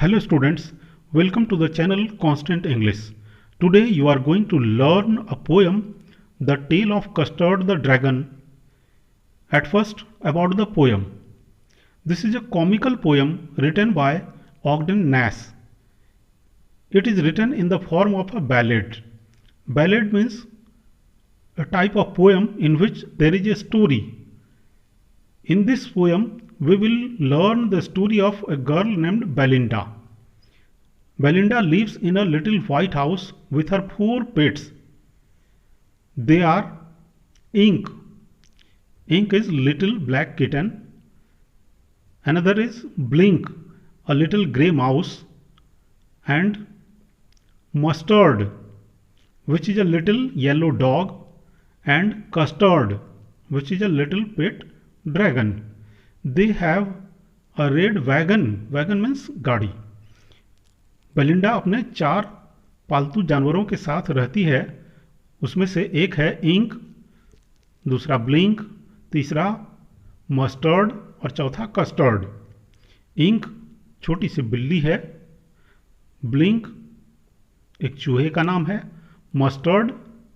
Hello students, welcome to the channel Constant English. Today you are going to learn a poem, The Tale of Custard the Dragon. At first, about the poem. This is a comical poem written by Ogden Nash. It is written in the form of a ballad. Ballad means a type of poem in which there is a story. In this poem, we will learn the story of a girl named Belinda. Belinda lives in a little white house with her 4 pets. They are Ink. Ink is little black kitten. Another is Blink, a little grey mouse. And Mustard, which is a little yellow dog. And Custard, which is a little pet dragon. They have a red wagon. Wagon means गाड़ी. Belinda अपने 4 पालतू जानवरों के साथ रहती है. उसमें से एक है इंक, दूसरा ब्लिंक, तीसरा मस्टर्ड और चौथा कस्टर्ड. इंक छोटी सी बिल्ली है, ब्लिंक एक चूहे का नाम है, मस्टर्ड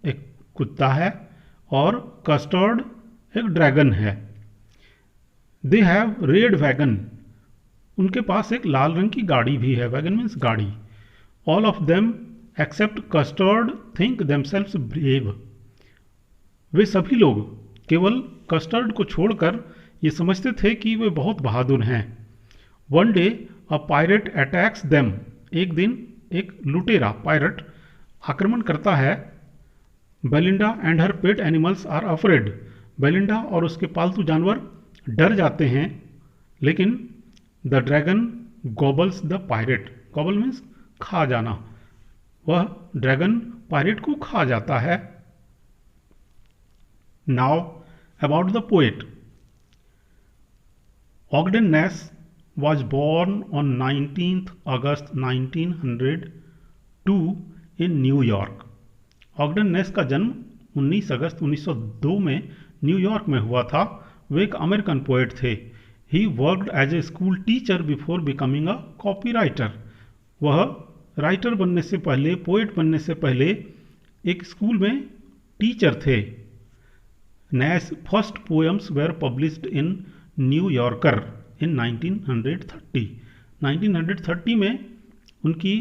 एक कुत्ता है और कस्टर्ड एक ड्रैगन है. They have red wagon. उनके पास एक लाल रंग की गाड़ी भी है. वैगन मीन्स गाड़ी. All of them except Custard think themselves brave. वे सभी लोग केवल कस्टर्ड को छोड़कर ये समझते थे कि वे बहुत बहादुर हैं. One day a pirate attacks them. एक दिन एक लुटेरा पायरेट आक्रमण करता है. Belinda and her pet animals are afraid. Belinda और उसके पालतू जानवर डर जाते हैं. लेकिन the dragon gobbles the pirate. Gobble means खा जाना. वह ड्रैगन पायरेट को खा जाता है. Now about the poet. Ogden Nash was born on 19th August 1902 in New York. Ogden Nash का जन्म 19 अगस्त 1902 में न्यूयॉर्क में हुआ था. वे एक अमेरिकन पोएट थे. He worked as a school teacher before becoming a copywriter. वह राइटर बनने से पहले, पोएट बनने से पहले एक स्कूल में टीचर थे. Nash first poems were published in New Yorker in 1930. 1930 में उनकी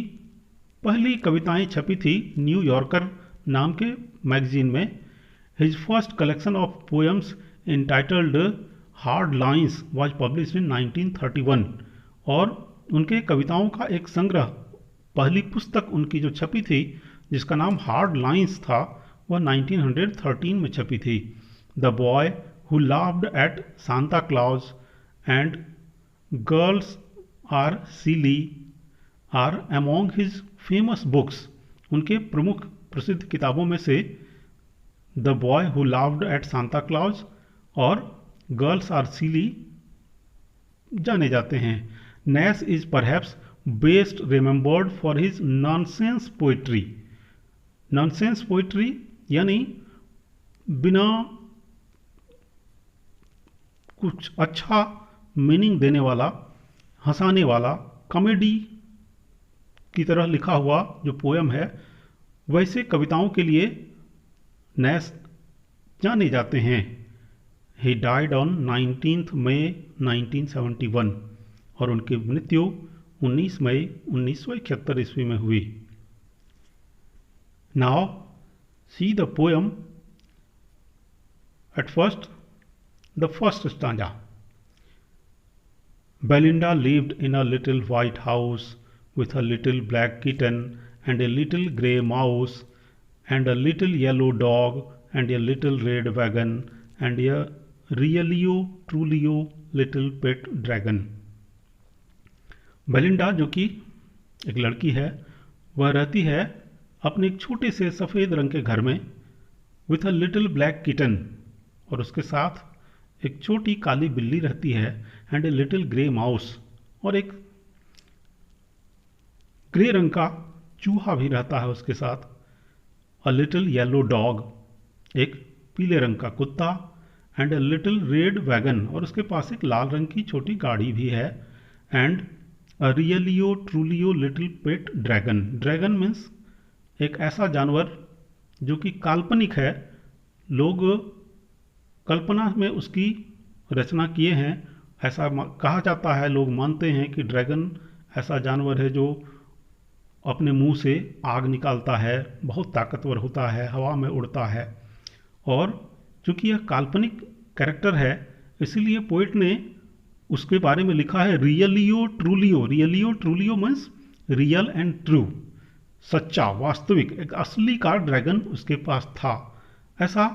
पहली कविताएं छपी थी न्यूयॉर्कर नाम के मैगजीन में. His first collection of poems entitled hard lines was publish in 1931. और उनके कविताओं का एक संग्रह, पहली पुस्तक उनकी जो छपी थी जिसका नाम हार्ड लाइन्स था, वह 1913 में छपी थी. The boy who laughed at Santa Claus and girls are silly are among his famous books. उनके प्रमुख प्रसिद्ध किताबों में से the boy who laughed at Santa Claus और गर्ल्स आर सिली जाने जाते हैं. Nash is perhaps best remembered for his nonsense poetry. Nonsense poetry यानी बिना कुछ अच्छा मीनिंग देने वाला, हंसाने वाला, कॉमेडी की तरह लिखा हुआ जो पोयम है, वैसे कविताओं के लिए नैश जाने जाते हैं. He died on 19th May 1971 और उनकी मृत्यु 19 मई 1971 ईस्वी में हुई. Now see the poem. At first, the first stanza. Belinda lived in a little white house with a little black kitten and a little grey mouse and a little yellow dog and a little red wagon and a रियलियो ट्रूलियो little pet dragon. Belinda जो कि एक लड़की है, वह रहती है अपने एक छोटे से सफ़ेद रंग के घर में with a little black kitten. और उसके साथ एक छोटी काली बिल्ली रहती है. And a little grey mouse. और एक ग्रे रंग का चूहा भी रहता है उसके साथ. A little yellow dog. एक पीले रंग का कुत्ता. And a little red wagon. और उसके पास एक लाल रंग की छोटी गाड़ी भी है. And रियलियो ट्रूलियो little pet dragon. Dragon means एक ऐसा जानवर जो कि काल्पनिक है, लोग कल्पना में उसकी रचना किए हैं। ऐसा कहा जाता है, लोग मानते हैं कि ड्रैगन ऐसा जानवर है जो अपने मुंह से आग निकालता है, बहुत ताकतवर होता है, हवा में उड़ता है। और चूंकि यह काल्पनिक कैरेक्टर है, इसीलिए पोइट ने उसके बारे में लिखा है रियलियो ट्रूलियो। रियलियो ट्रूलियो मीन्स रियल एंड ट्रू, सच्चा, वास्तविक, एक असली का ड्रैगन उसके पास था, ऐसा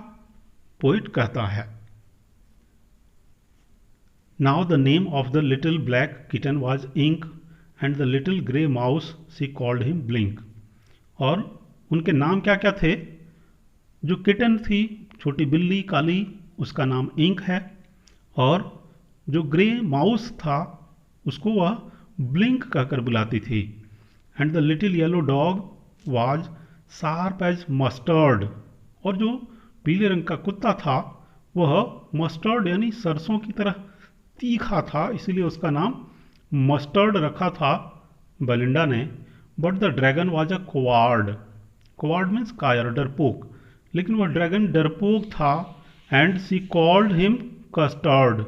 पोइट कहता है। Now the name of the little black kitten was Ink and the little grey mouse she called him Blink. और उनके नाम क्या क्या थे? जो किटन थी, छोटी बिल्ली काली, उसका नाम इंक है, और जो ग्रे माउस था उसको वह ब्लिंक कहकर बुलाती थी। And the little yellow dog was sharp as mustard. और जो पीले रंग का कुत्ता था वह मस्टर्ड यानी सरसों की तरह तीखा था, इसीलिए उसका नाम मस्टर्ड रखा था बेलिंडा ने। But the dragon was a coward. Coward means कायर, डरपोक। लेकिन वह ड्रैगन डरपोक था। And she called him Custard.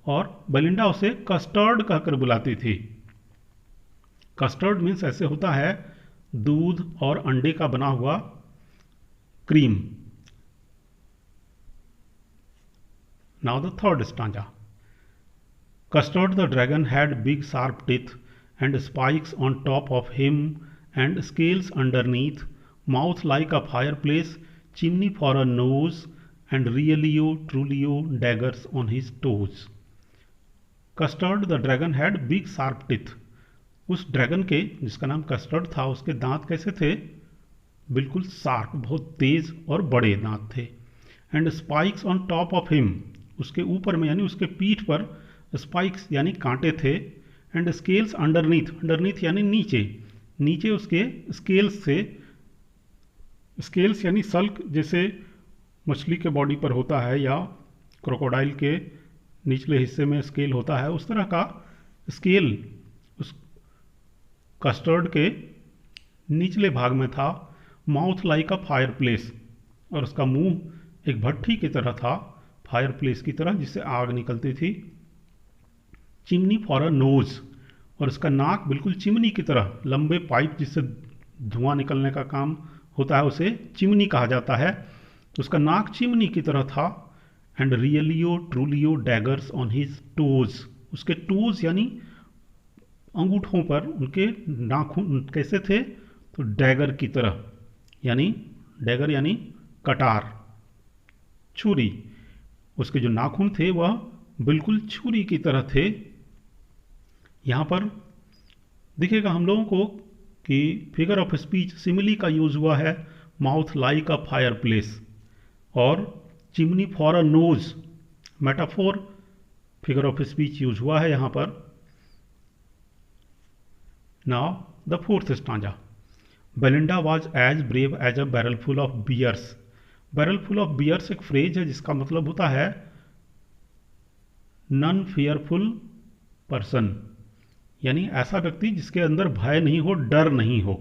और बेलिंडा उसे कस्टर्ड कहकर बुलाती थी। कस्टर्ड मीन्स ऐसे होता है दूध और अंडे का बना हुआ cream. Now the third stanza. Custard the dragon had big sharp teeth and spikes on top of him and scales underneath, mouth like a fireplace, chimney for a nose, and reallio trulio daggers on his toes. Custard the dragon had big sharp teeth. उस dragon के, जिसका नाम custard था, उसके दांत कैसे थे? बिल्कुल शार्प, बहुत तेज और बड़े दांत थे। And spikes on top of him, उसके ऊपर में यानी उसके पीठ पर स्पाइक्स यानी कांटे थे। एंड स्केल्स अंडरनीथ, अंडरनीथ यानी नीचे, नीचे उसके स्केल्स थे। स्केल्स यानी सल्क, जैसे मछली के बॉडी पर होता है या क्रोकोडाइल के निचले हिस्से में स्केल होता है, उस तरह का स्केल उस कस्टर्ड के निचले भाग में था। Mouth like a fireplace, और उसका मुंह एक भट्ठी की तरह था, फायर प्लेस की तरह जिससे आग निकलती थी। चिमनी फॉर अ नोज, और उसका नाक बिल्कुल चिमनी की तरह, लंबे पाइप जिससे धुआं निकलने का काम होता है उसे चिमनी कहा जाता है, तो उसका नाक चिमनी की तरह था। And रियलियो ट्रूलियो daggers on his toes, उसके टोज यानी अंगूठों पर उनके नाखून कैसे थे? तो डैगर की तरह, यानी डैगर यानी कटार, छुरी। उसके जो नाखून थे वह बिल्कुल छुरी की तरह थे। यहाँ पर दिखेगा हम लोगों को कि फिगर ऑफ स्पीच सिमिली का यूज हुआ है, mouth like a fireplace, और chimney for a nose metaphor figure of speech use हुआ है यहाँ पर। Now the fourth stanza. Belinda was as brave as a barrel full of bears. Barrel full of bears एक phrase है जिसका मतलब होता है नन फियरफुल पर्सन, यानी ऐसा व्यक्ति जिसके अंदर भय नहीं हो, डर नहीं हो।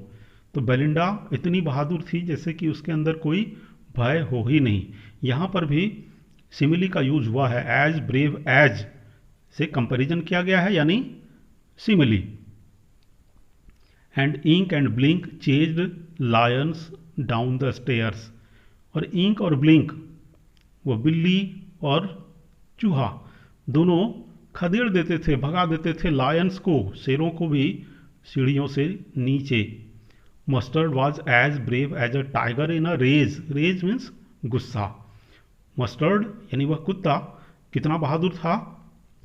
तो बेलिंडा इतनी बहादुर थी जैसे कि उसके अंदर कोई भय हो ही नहीं। यहाँ पर भी सिमिली का यूज हुआ है, एज ब्रेव एज से कंपैरिजन किया गया है, यानी simile. And Ink and Blink chased lions down the stairs, और इंक और ब्लिंक वो बिल्ली और चूहा दोनों खदेड़ देते थे, भगा देते थे लायंस को, शेरों को भी सीढ़ियों से नीचे। Mustard was as brave as a tiger in a rage. Rage means गुस्सा। मस्टर्ड यानी वह कुत्ता कितना बहादुर था?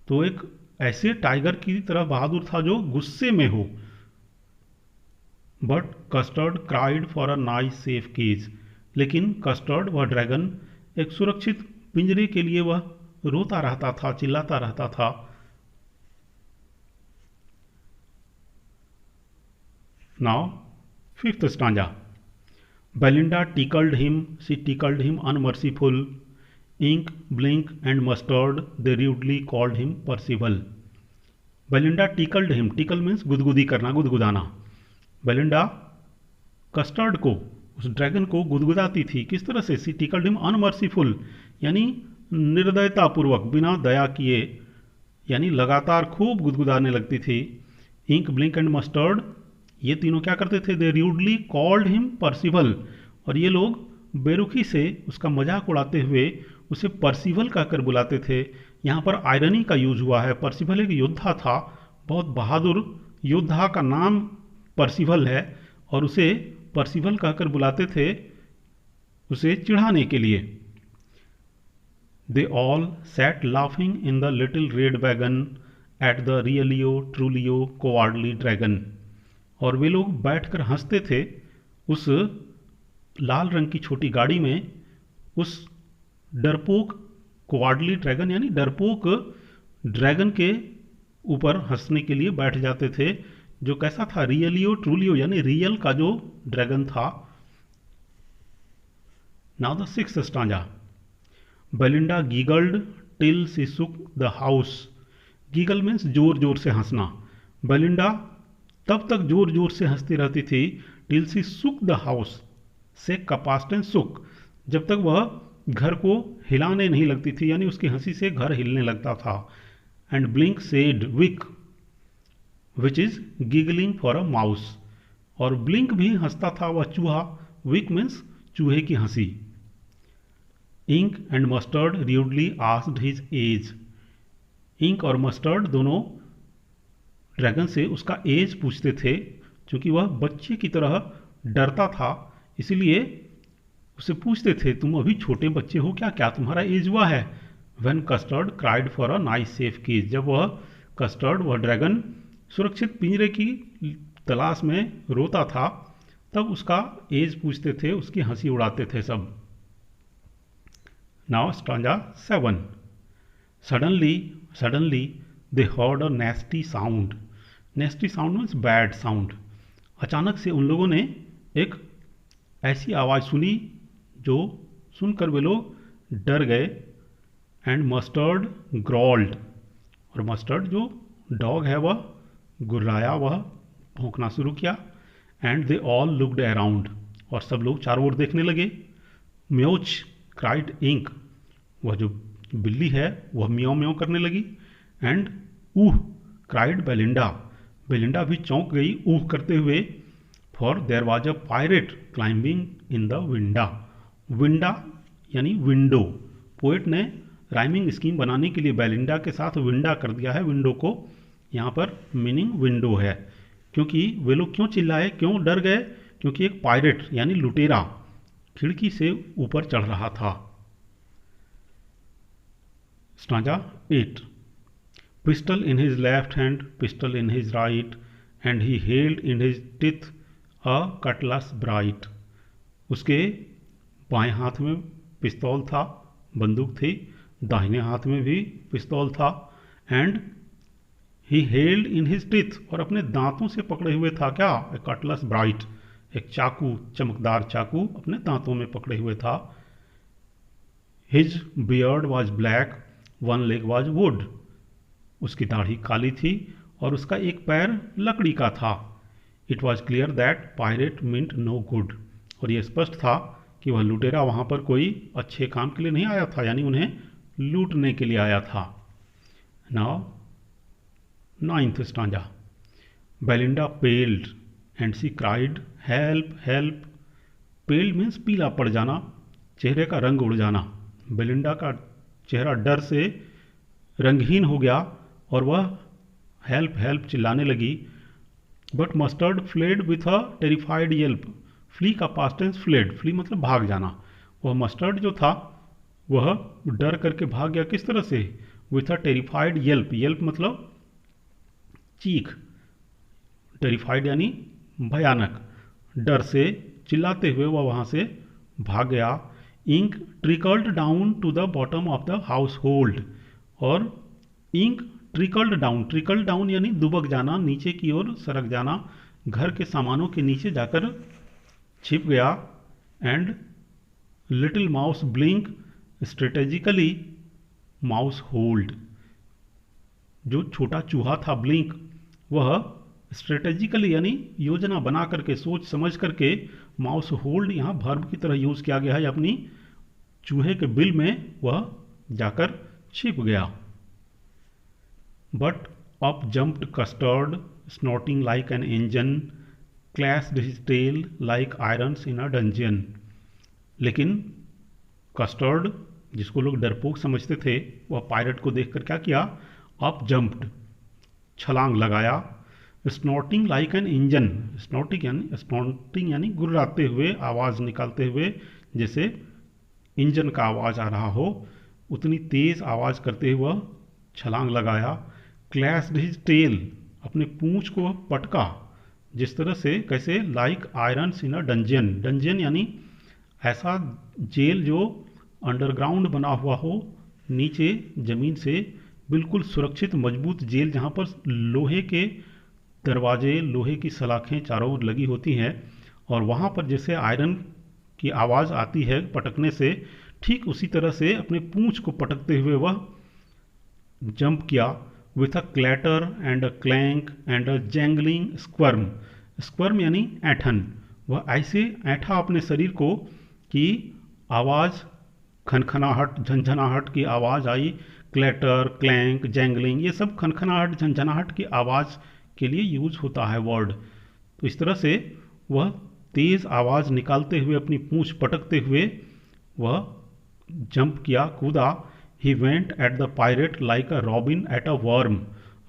तो एक ऐसे टाइगर की तरह बहादुर था जो गुस्से में हो। But Custard cried for a nice safe cage, लेकिन कस्टर्ड वह ड्रैगन एक सुरक्षित पिंजरे के लिए वह रोता रहता था, चिल्लाता रहता था। Now fifth stanza. Belinda tickled him, she tickled him unmerciful, ink, blink and mustard, they rudely called him Percival. Belinda tickled him, tackle means गुदगुदी करना, गुदगुदाना। बेलिंडा कस्टर्ड को, उस ड्रैगन को गुदगुदाती थी। किस तरह से? सी टिकल्ड हिम अनमर्सीफुल, यानी निर्दयतापूर्वक, बिना दया किए, यानी लगातार खूब गुदगुदाने लगती थी। इंक, ब्लिंक एंड मस्टर्ड, ये तीनों क्या करते थे? दे र्यूडली कॉल्ड हिम पर्सिवल, और ये लोग बेरुखी से उसका मजाक उड़ाते हुए उसे पर्सिवल कहकर बुलाते थे। यहाँ पर आयरनी का यूज हुआ है। पर्सिवल एक योद्धा था, बहुत बहादुर योद्धा का नाम पर्सिवल है, और उसे पर्सिवल कहकर बुलाते थे उसे चिढ़ाने के लिए। They all sat laughing in the little red wagon at the रियलियो ट्रूलियो कोवार्डली dragon, और वे लोग बैठकर हंसते थे उस लाल रंग की छोटी गाड़ी में, उस डरपोक कोवार्डली ड्रैगन यानी डरपोक ड्रैगन के ऊपर हंसने के लिए बैठ जाते थे, जो कैसा था? रियलियो ट्रूलियो, यानी रियल का जो ड्रैगन था। Now the sixth stanza. Belinda giggled till she shook the house. Giggle means जोर जोर से हंसना। बेलिंडा तब तक जोर जोर से हंसती रहती थी, till she shook the house, से का पास्ट टेंस शुक, जब तक वह घर को हिलाने नहीं लगती थी, यानी उसकी हंसी से घर हिलने लगता था। And Blink said week, which is giggling for a mouse, और ब्लिंक भी हंसता था, वह चूहा। विक मीन्स चूहे की हंसी। Ink and Mustard rudely asked his age. Ink और मस्टर्ड दोनों ड्रैगन से उसका एज पूछते थे, क्योंकि वह बच्चे की तरह डरता था, इसीलिए उसे पूछते थे, तुम अभी छोटे बच्चे हो क्या? क्या तुम्हारा एज हुआ है? When Custard cried for a nice safe cage, जब वह कस्टर्ड, वह ड्रैगन, सुरक्षित पिंजरे की तलाश में रोता था, तब उसका एज पूछते थे, उसकी हंसी उड़ाते थे सब। Now stanza 7। Suddenly they heard a नेस्टी sound. नेस्टी sound means bad sound. अचानक से उन लोगों ने एक ऐसी आवाज़ सुनी जो सुनकर वे लोग डर गए। एंड मस्टर्ड ग्रॉल्ड, और मस्टर्ड जो डॉग है वह गुर्राया, वह भौंकना शुरू किया। And they all looked around, और सब लोग चारों ओर देखने लगे। म्योच क्राइड इंक, वह जो बिल्ली है वह म्याऊं म्याऊं करने लगी। And ooh cried Belinda, Belinda भी चौंक गई ऊह करते हुए। For there was a pirate climbing in the winda. Winda यानी विंडो, पोएट ने राइमिंग स्कीम बनाने के लिए बेलिंडा के साथ विंडा कर दिया है, विंडो को। यहाँ पर मीनिंग विंडो है, क्योंकि वे लोग क्यों चिल्लाए, क्यों डर गए? क्योंकि एक पायरेट यानी लुटेरा खिड़की से ऊपर चढ़ रहा था। Stanza 8। Pistol in his left hand, pistol in his right, and he held in his teeth a cutlets bright. उसके बाएं हाथ में पिस्तौल था, बंदूक थी, दाहिने हाथ में भी पिस्तौल था। And he held in his teeth, और अपने दांतों से पकड़े हुए था क्या? ए कटलस ब्राइट, एक चाकू, चमकदार चाकू अपने दांतों में पकड़े हुए था। His beard was black, one leg was would, उसकी दाढ़ी काली थी और उसका एक पैर लकड़ी का था। It was clear that pirate meant no good, और यह स्पष्ट था कि वह लुटेरा वहाँ पर कोई अच्छे काम के लिए नहीं आया था, यानी उन्हें लूटने के लिए आया था। Now 9th stanza. Belinda paled and she cried help help. Paled means पीला पड़ जाना, चेहरे का रंग उड़ जाना। बेलिंडा का चेहरा डर से रंगहीन हो गया और वह हेल्प हेल्प चिल्लाने लगी। But Mustard fled with a terrified yelp. Flee का पास्ट टेंस फ्लेड, फ्ली मतलब भाग जाना। वह मस्टर्ड जो था वह डर करके भाग गया। किस तरह से? With a terrified Yelp, Yelp मतलब चीख, टेरिफाइड यानी भयानक, डर से चिल्लाते हुए वह वहाँ से भाग गया। Ink trickled down to the bottom of the household, और ink trickled down, trickle down यानी दुबक जाना, नीचे की ओर सरक जाना, घर के सामानों के नीचे जाकर छिप गया। And little mouse blink strategically mouse hold, जो छोटा चूहा था ब्लिंक, वह स्ट्रेटेजिकली यानी योजना बना करके, सोच समझ करके, माउस होल्ड यहाँ वर्ब की तरह यूज किया गया है, अपनी चूहे के बिल में वह जाकर छिप गया। But up jumped Custard snorting like an engine, clashed his tail like irons in a dungeon. लेकिन कस्टर्ड, जिसको लोग डरपोक समझते थे, वह पायरेट को देखकर क्या किया, अप जम्प्ड, छलांग लगाया, snorting like an engine, snorting यानी गुर्राते हुए, आवाज़ निकालते हुए, जैसे इंजन का आवाज़ आ रहा हो, उतनी तेज़ आवाज़ करते हुए वह छलांग लगाया। क्लैश्ड हिज टेल, अपने पूंछ को पटका, जिस तरह से, कैसे, like irons in a dungeon, dungeon यानी ऐसा जेल जो अंडरग्राउंड बना हुआ हो, नीचे ज़मीन से बिल्कुल सुरक्षित मजबूत जेल, जहाँ पर लोहे के दरवाजे, लोहे की सलाखें चारों ओर लगी होती हैं, और वहाँ पर जैसे आयरन की आवाज़ आती है पटकने से, ठीक उसी तरह से अपने पूंछ को पटकते हुए वह जंप किया। With a clatter and a clank and a jangling squirm, squirm यानी ऐंठन, वह ऐसे ऐंठा अपने शरीर को कि आवाज़, खनखनाहट, झंझनाहट की आवाज़ आई। क्लैटर, क्लैंक, जैंगलिंग, ये सब खनखनाहट, झंझनाहट की आवाज़ के लिए यूज होता है वर्ड। तो इस तरह से वह तेज़ आवाज़ निकालते हुए, अपनी पूंछ पटकते हुए वह जंप किया, कूदा। He went at the pirate like a robin at a worm.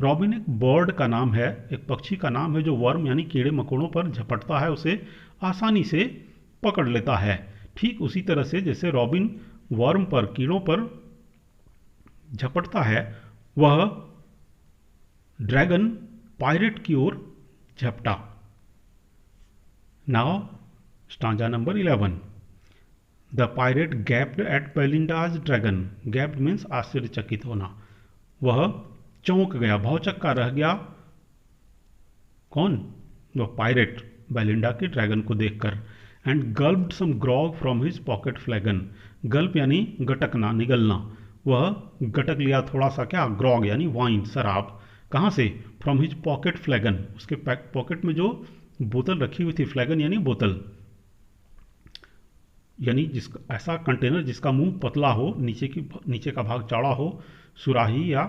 Robin एक बर्ड का नाम है, एक पक्षी का नाम है, जो वर्म यानी कीड़े मकोड़ों पर झपटता है, उसे आसानी से पकड़ लेता है। ठीक उसी तरह से जैसे रॉबिन वर्म पर, कीड़ों पर झपटता है, वह ड्रैगन पायरेट की ओर झपटा। Now stanza number 11। The pirate gaped at Belinda's dragon. Gaped means आश्चर्यचकित होना। वह चौंक गया, भौचक्का रह गया। कौन? वह पायरेट, बेलिंडा के ड्रैगन को देखकर। And gulped some grog from his pocket flagon. Gulp यानी गटकना, निगलना। वह गटक लिया थोड़ा सा, क्या, ग्रॉग यानी वाइन, शराब। कहाँ से? फ्रॉम हिज पॉकेट फ्लैगन, उसके पॉकेट में जो बोतल रखी हुई थी, फ्लैगन यानी बोतल, यानी जिसका ऐसा कंटेनर जिसका मुंह पतला हो, नीचे का भाग चौड़ा हो, सुराही या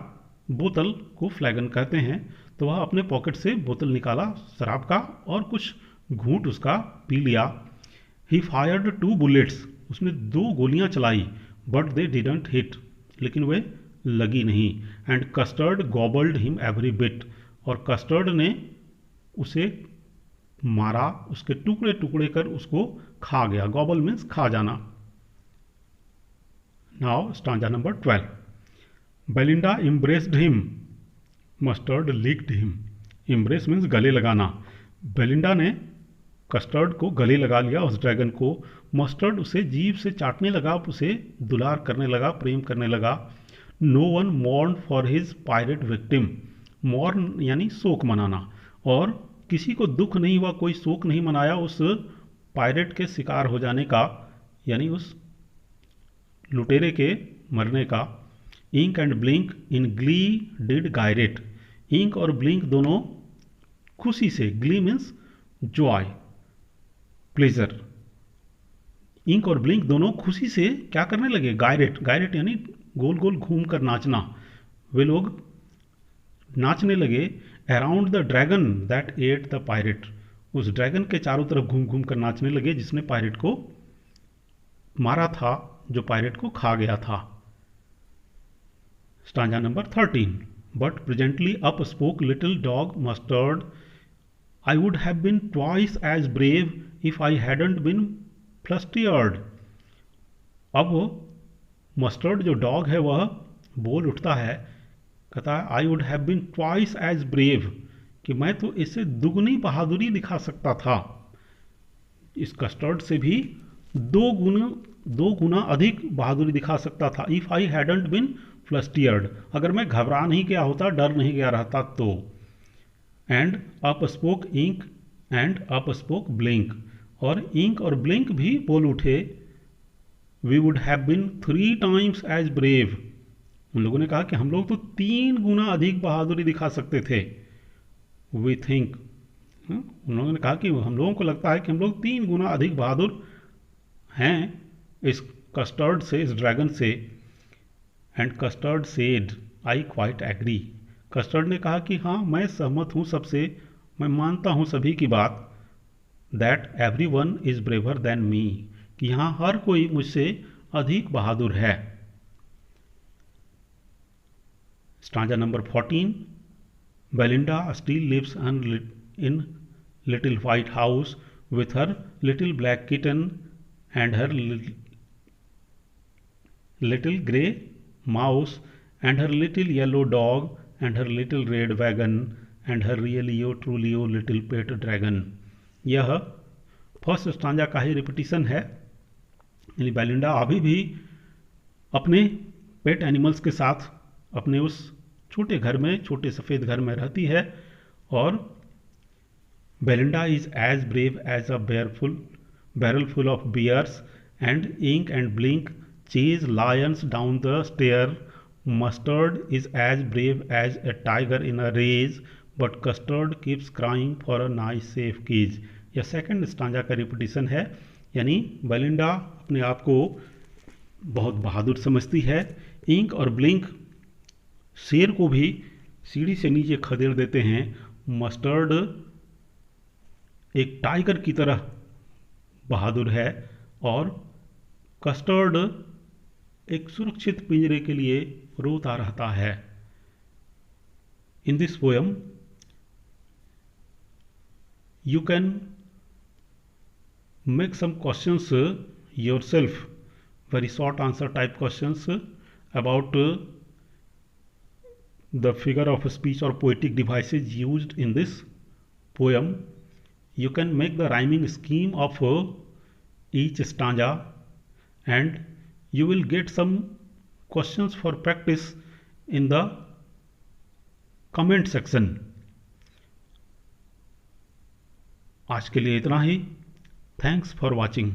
बोतल को फ्लैगन कहते हैं। तो वह अपने पॉकेट से बोतल निकाला शराब का और कुछ घूंट उसका पी लिया। ही फायर्ड 2 बुलेट्स। उसने 2 गोलियां चलाई, बट दे डिडंट हिट, लेकिन वे लगी नहीं। And custard गॉबल्ड him every bit. और कस्टर्ड ने उसे मारा, उसके टुकड़े टुकड़े कर उसको खा गया। गॉबल मीन्स खा जाना। Now stanza number 12। Belinda इम्ब्रेस्ड him, mustard licked him. Embrace means गले लगाना। बेलिंडा ने कस्टर्ड को गले लगा लिया, उस ड्रैगन को। मस्टर्ड उसे जीभ से चाटने लगा, उसे दुलार करने लगा, प्रेम करने लगा। No one mourn for his pirate victim. Mourn यानी शोक मनाना, और किसी को दुख नहीं हुआ, कोई शोक नहीं मनाया उस पायरेट के शिकार हो जाने का, यानी उस लुटेरे के मरने का। Ink and Blink in glee did gyrate. Ink और ब्लिंक दोनों खुशी से, glee means joy, pleasure. Ink और ब्लिंक दोनों खुशी से क्या करने लगे? गायरेट, गायरेट यानी गोल गोल घूम कर नाचना। वे लोग नाचने लगे। Around the dragon that at the pirate. उस ड्रैगन के चारों तरफ घूम घूम कर नाचने लगे, जिसने पायरेट को मारा था, जो पायरेट को खा गया था। Stanza number 13। But presently up spoke little dog Mustard. I would have been twice as brave if I hadn't been flustered. अब मस्टर्ड जो डॉग है वह बोल उठता है, कहता है I would have been twice as brave, कि मैं तो इससे दुगनी बहादुरी दिखा सकता था, इस कस्टर्ड से भी 2 गुना अधिक बहादुरी दिखा सकता था। इफ आई हैडंट बीन फ्लस्टियर्ड, अगर मैं घबरा नहीं गया होता, डर नहीं गया रहता तो। And up spoke Ink and up spoke Blink. और इंक और ब्लिंक भी बोल उठे, we would have been 3 times as brave. उन लोगों ने कहा कि हम लोग तो 3 गुना अधिक बहादुरी दिखा सकते थे। वी थिंक, उन लोगों ने कहा कि हम लोगों को लगता है कि हम लोग 3 गुना अधिक बहादुर हैं इस कस्टर्ड से, इस ड्रैगन से। And Custard said, I quite agree. Custard ने कहा कि हाँ, मैं सहमत हूँ सबसे, मैं मानता हूँ सभी की बात। That everyone is braver than me, कि यहाँ हर कोई मुझसे अधिक बहादुर है। Stanza number 14, Belinda still lives in little white house with her little black kitten and her little grey mouse and her little yellow dog and her little red wagon and her really truly little pet dragon। यह first stanza का ही repetition है। यानी Belinda अभी भी अपने pet animals के साथ अपने उस छोटे घर में, छोटे सफ़ेद घर में रहती है। और Belinda is as brave as a barrel full of bears, and Ink and Blink chase lions down the stair. Mustard is as brave as a tiger in a rage, but Custard keeps crying for a nice safe cage। यह second stanza का repetition है। यानी Belinda अपने आप को बहुत बहादुर समझती है। इंक और ब्लिंक शेर को भी सीढ़ी से नीचे खदेड़ देते हैं। मस्टर्ड एक टाइगर की तरह बहादुर है और कस्टर्ड एक सुरक्षित पिंजरे के लिए रोता रहता है। In this poem you can make some questions yourself, very short answer type questions about the figure of speech or poetic devices used in this poem. You can make the rhyming scheme of each stanza and you will get some questions for practice in the comment section। आज के लिए इतना ही। Thanks for watching.